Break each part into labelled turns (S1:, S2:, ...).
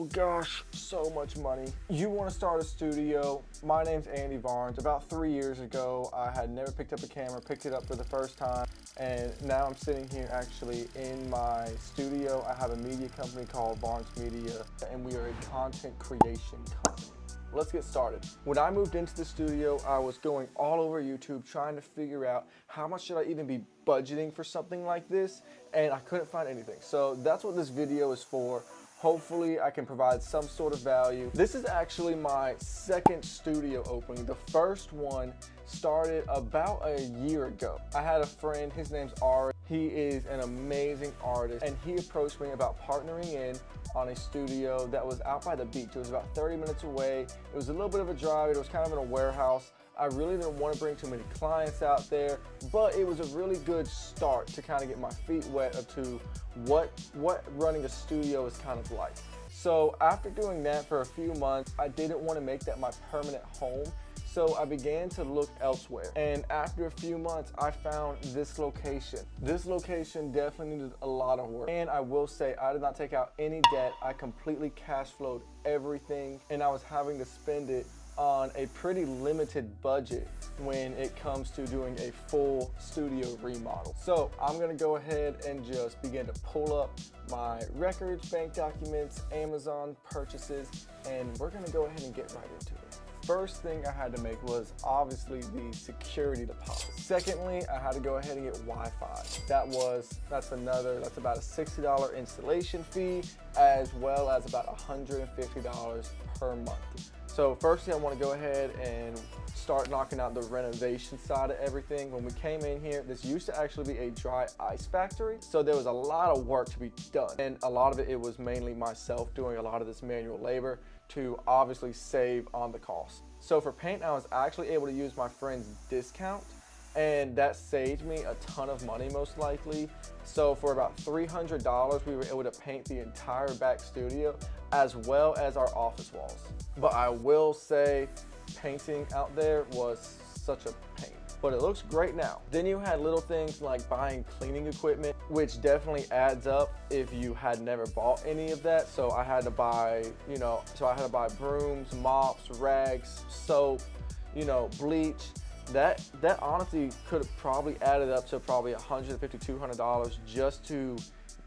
S1: gosh, so much money. You want to start a studio? My name's Andy Barnes. About 3 years ago, I had never picked up a camera, picked it up for the first time, and now I'm sitting here actually in my studio. I have a media company called Barnes Media, and we are a content creation company. Let's get started. When I moved into the studio, I was going all over YouTube trying to figure out how much should I even be budgeting for something like this, and I couldn't find anything. So that's what this video is for. Hopefully I can provide some sort of value. This is actually my second studio opening. The first one started about a year ago. I had a friend, his name's Ari. He is an amazing artist, and he approached me about partnering in on a studio that was out by the beach. It was about 30 minutes away. It was a little bit of a drive. It was kind of in a warehouse. I really didn't want to bring too many clients out there, but it was a really good start to kind of get my feet wet to what running a studio is kind of like. So after doing that for a few months, I didn't want to make that my permanent home. So I began to look elsewhere. And after a few months, I found this location. This location definitely needed a lot of work. And I will say, I did not take out any debt. I completely cash flowed everything, and I was having to spend it on a pretty limited budget when it comes to doing a full studio remodel. So I'm gonna go ahead and just begin to pull up my records, bank documents, Amazon purchases, and we're gonna go ahead and get right into it. First thing I had to make was obviously the security deposit. Secondly, I had to go ahead and get Wi-Fi. That's about a $60 installation fee, as well as about $150 per month. So firstly, I want to go ahead and start knocking out the renovation side of everything. When we came in here, this used to actually be a dry ice factory. So there was a lot of work to be done. And a lot of it was mainly myself doing a lot of this manual labor to obviously save on the cost. So for paint, I was actually able to use my friend's discount, and that saved me a ton of money most likely. So for about $300, we were able to paint the entire back studio as well as our office walls. But I will say painting out there was such a pain, but it looks great now. Then you had little things like buying cleaning equipment, which definitely adds up if you had never bought any of that. So I had to buy, brooms, mops, rags, soap, bleach. That honestly could have probably added up to probably $150, $200 just to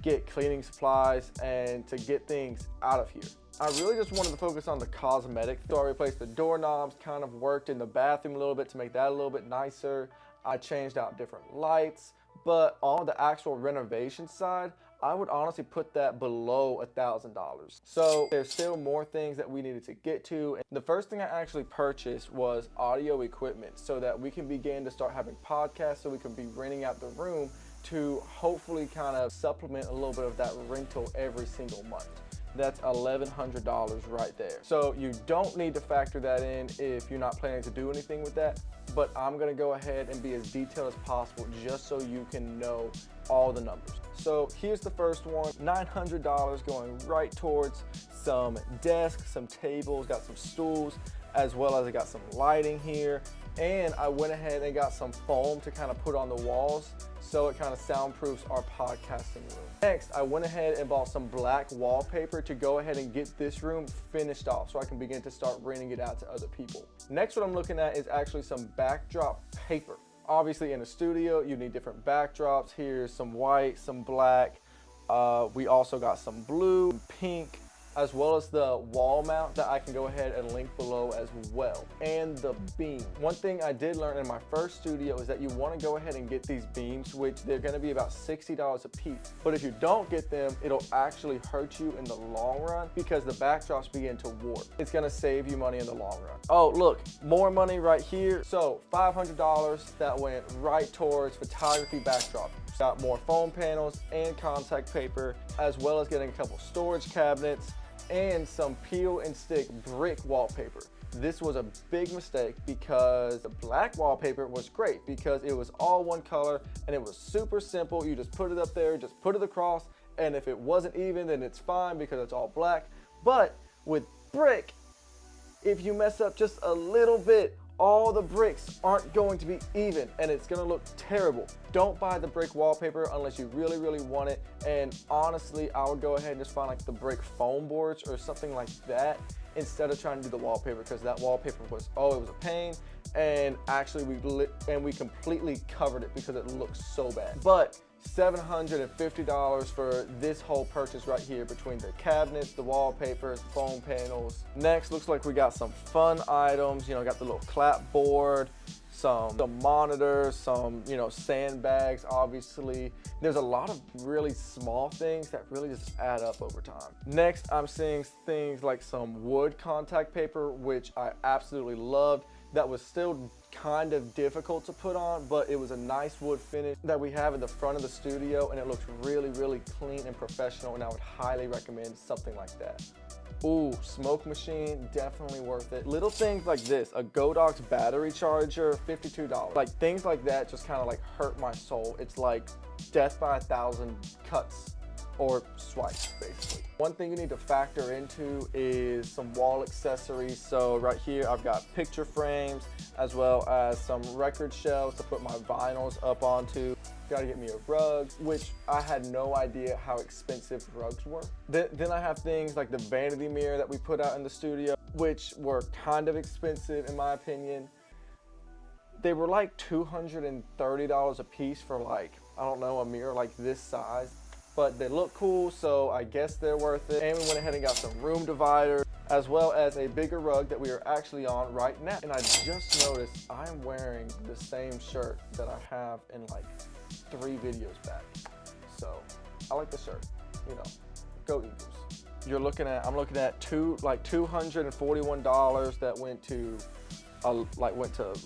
S1: get cleaning supplies and to get things out of here. I really just wanted to focus on the cosmetic. So I replaced the doorknobs, kind of worked in the bathroom a little bit to make that a little bit nicer. I changed out different lights, but on the actual renovation side, I would honestly put that below $1,000. So there's still more things that we needed to get to. And the first thing I actually purchased was audio equipment so that we can begin to start having podcasts, so we can be renting out the room to hopefully kind of supplement a little bit of that rental every single month. That's $1,100 right there. So you don't need to factor that in if you're not planning to do anything with that, but I'm gonna go ahead and be as detailed as possible just so you can know all the numbers. So here's the first one, $900 going right towards some desks, some tables, got some stools, as well as I got some lighting here. And I went ahead and got some foam to kind of put on the walls so it kind of soundproofs our podcasting room. Next, I went ahead and bought some black wallpaper to go ahead and get this room finished off so I can begin to start renting it out to other people. Next, what I'm looking at is actually some backdrop paper. Obviously in a studio, you need different backdrops. Here's some white, some black. We also got some blue, pink, as well as the wall mount that I can go ahead and link below as well, and the beam. One thing I did learn in my first studio is that you want to go ahead and get these beams, which they're going to be about $60 a piece. But if you don't get them, it'll actually hurt you in the long run because the backdrops begin to warp. It's going to save you money in the long run. Oh, look, more money right here. So $500 that went right towards photography backdrop. Got more foam panels and contact paper, as well as getting a couple storage cabinets and some peel and stick brick wallpaper. This was a big mistake because the black wallpaper was great because it was all one color and it was super simple. You just put it up there, just put it across, and if it wasn't even, then it's fine because it's all black. But with brick, if you mess up just a little bit, all the bricks aren't going to be even and it's gonna look terrible. Don't buy the brick wallpaper unless you really, really want it. And honestly, I would go ahead and just find like the brick foam boards or something like that instead of trying to do the wallpaper, because that wallpaper was, oh, it was a pain. And actually we completely covered it because it looked so bad. But $750 for this whole purchase right here, between the cabinets, the wallpapers, the foam panels. Next, looks like we got some fun items. You know, got the little clapboard, some monitors, some, you know, sandbags, obviously. There's a lot of really small things that really just add up over time. Next, I'm seeing things like some wood contact paper, which I absolutely loved. That was still kind of difficult to put on, but it was a nice wood finish that we have in the front of the studio, and it looks really, really clean and professional, and I would highly recommend something like that. Ooh, smoke machine, definitely worth it. Little things like this, a Godox battery charger, $52. Like things like that just kind of like hurt my soul. It's like death by 1,000 cuts or swipes, basically. One thing you need to factor into is some wall accessories. So right here, I've got picture frames as well as some record shelves to put my vinyls up onto. Gotta get me a rug, which I had no idea how expensive rugs were. Then I have things like the vanity mirror that we put out in the studio, which were kind of expensive in my opinion. They were like $230 a piece for like, I don't know, a mirror like this size. But they look cool, so I guess they're worth it. And we went ahead and got some room dividers, as well as a bigger rug that we are actually on right now. And I just noticed I'm wearing the same shirt that I have in like 3 videos back. So I like the shirt, you know, go Eagles. I'm looking at $241 that went to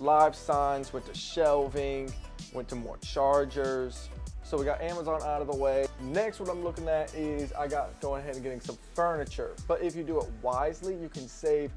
S1: live signs, went to shelving, went to more chargers. So we got Amazon out of the way. Next, what I'm looking at is going ahead and getting some furniture. But if you do it wisely, you can save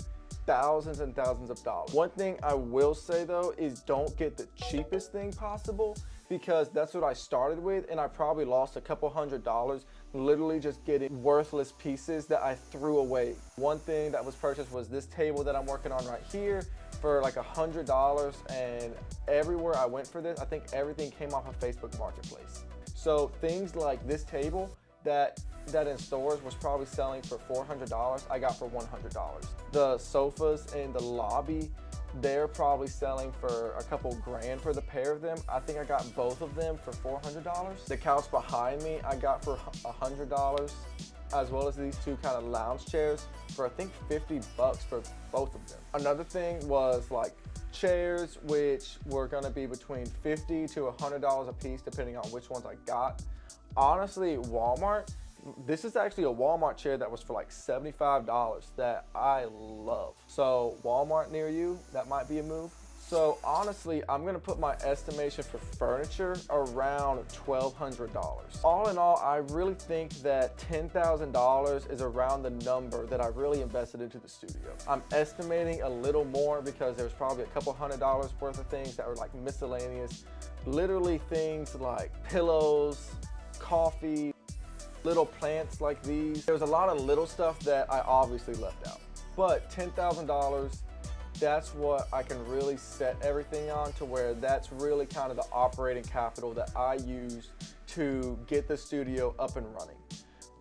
S1: thousands and thousands of dollars. One thing I will say though is don't get the cheapest thing possible, because that's what I started with, and I probably lost a couple $100 literally just getting worthless pieces that I threw away. One thing that was purchased was this table that I'm working on right here for like $100, and everywhere I went for this, I think everything came off of Facebook Marketplace. So things like this table that in stores was probably selling for $400, I got for $100. The sofas in the lobby, they're probably selling for a couple grand for the pair of them. I think I got both of them for $400. The couch behind me, I got for $100, as well as these two kind of lounge chairs for I think $50 for both of them. Another thing was like chairs, which were gonna be between $50 to $100 a piece, depending on which ones I got. Honestly, Walmart, this is actually a Walmart chair that was for like $75 that I love. So Walmart near you, that might be a move. So honestly, I'm gonna put my estimation for furniture around $1,200. All in all, I really think that $10,000 is around the number that I really invested into the studio. I'm estimating a little more because there's probably a couple $100 worth of things that were like miscellaneous. Literally things like pillows, coffee, little plants like these. There was a lot of little stuff that I obviously left out. But $10,000, that's what I can really set everything on, to where that's really kind of the operating capital that I use to get the studio up and running.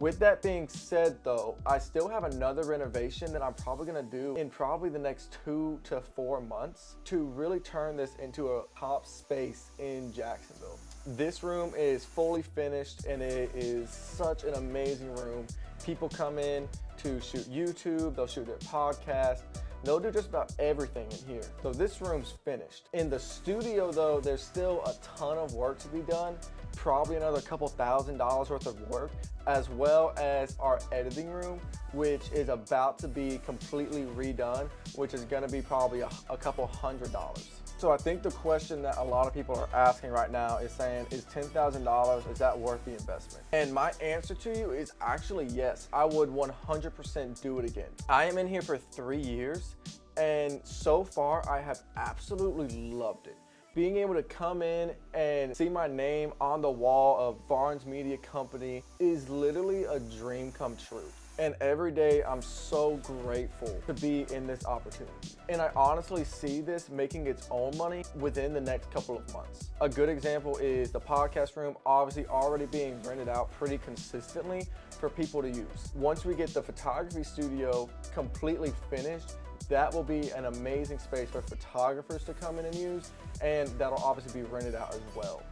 S1: With that being said though, I still have another renovation that I'm probably gonna do in probably the next 2 to 4 months to really turn this into a top space in Jacksonville. This room is fully finished and it is such an amazing room. People come in to shoot YouTube, they'll shoot their podcast, they'll do just about everything in here. So this room's finished. In the studio though, there's still a ton of work to be done, probably another couple $1,000s worth of work, as well as our editing room, which is about to be completely redone, which is gonna be probably a couple $100s. So I think the question that a lot of people are asking right now is saying, is $10,000, is that worth the investment? And my answer to you is actually yes. I would 100% do it again. I am in here for 3 years, and so far I have absolutely loved it. Being able to come in and see my name on the wall of Varnes Media Company is literally a dream come true. And every day I'm so grateful to be in this opportunity. And I honestly see this making its own money within the next couple of months. A good example is the podcast room obviously already being rented out pretty consistently for people to use. Once we get the photography studio completely finished, that will be an amazing space for photographers to come in and use, and that'll obviously be rented out as well.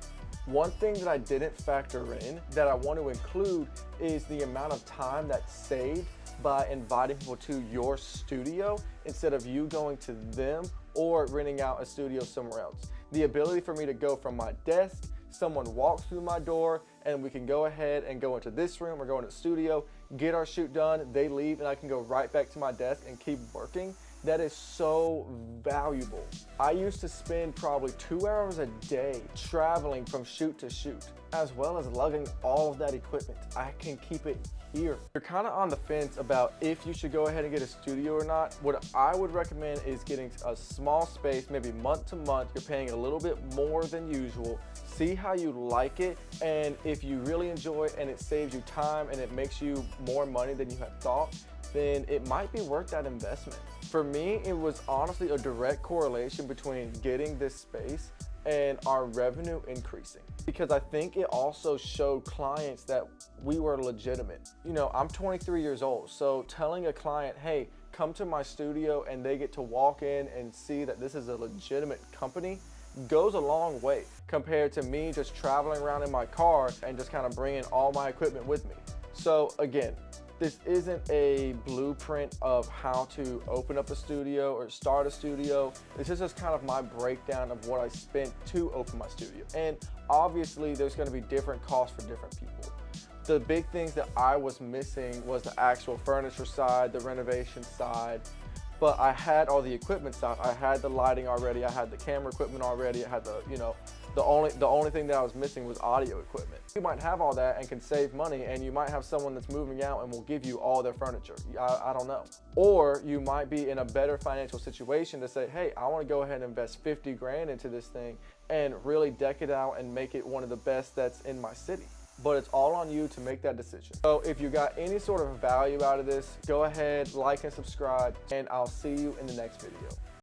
S1: One thing that I didn't factor in that I want to include is the amount of time that's saved by inviting people to your studio instead of you going to them or renting out a studio somewhere else. The ability for me to go from my desk, someone walks through my door, and we can go ahead and go into this room or go into the studio, get our shoot done, they leave, and I can go right back to my desk and keep working. That is so valuable. I used to spend probably 2 hours a day traveling from shoot to shoot, as well as lugging all of that equipment. I can keep it here. You're kind of on the fence about if you should go ahead and get a studio or not. What I would recommend is getting a small space, maybe month to month. You're paying a little bit more than usual. See how you like it, and if you really enjoy it and it saves you time and it makes you more money than you had thought, then it might be worth that investment. For me, it was honestly a direct correlation between getting this space and our revenue increasing, because I think it also showed clients that we were legitimate. You know, I'm 23 years old, so telling a client, hey, come to my studio, and they get to walk in and see that this is a legitimate company goes a long way compared to me just traveling around in my car and just kind of bringing all my equipment with me. So again, this isn't a blueprint of how to open up a studio or start a studio. This is just kind of my breakdown of what I spent to open my studio. And obviously there's going to be different costs for different people. The big things that I was missing was the actual furniture side, the renovation side, but I had all the equipment side. I had the lighting already, I had the camera equipment already, I had the only thing that I was missing was audio equipment. You might have all that and can save money, and you might have someone that's moving out and will give you all their furniture. I don't know. Or you might be in a better financial situation to say, hey, I want to go ahead and invest 50 grand into this thing and really deck it out and make it one of the best that's in my city. But it's all on you to make that decision. So if you got any sort of value out of this, go ahead, like and subscribe, and I'll see you in the next video.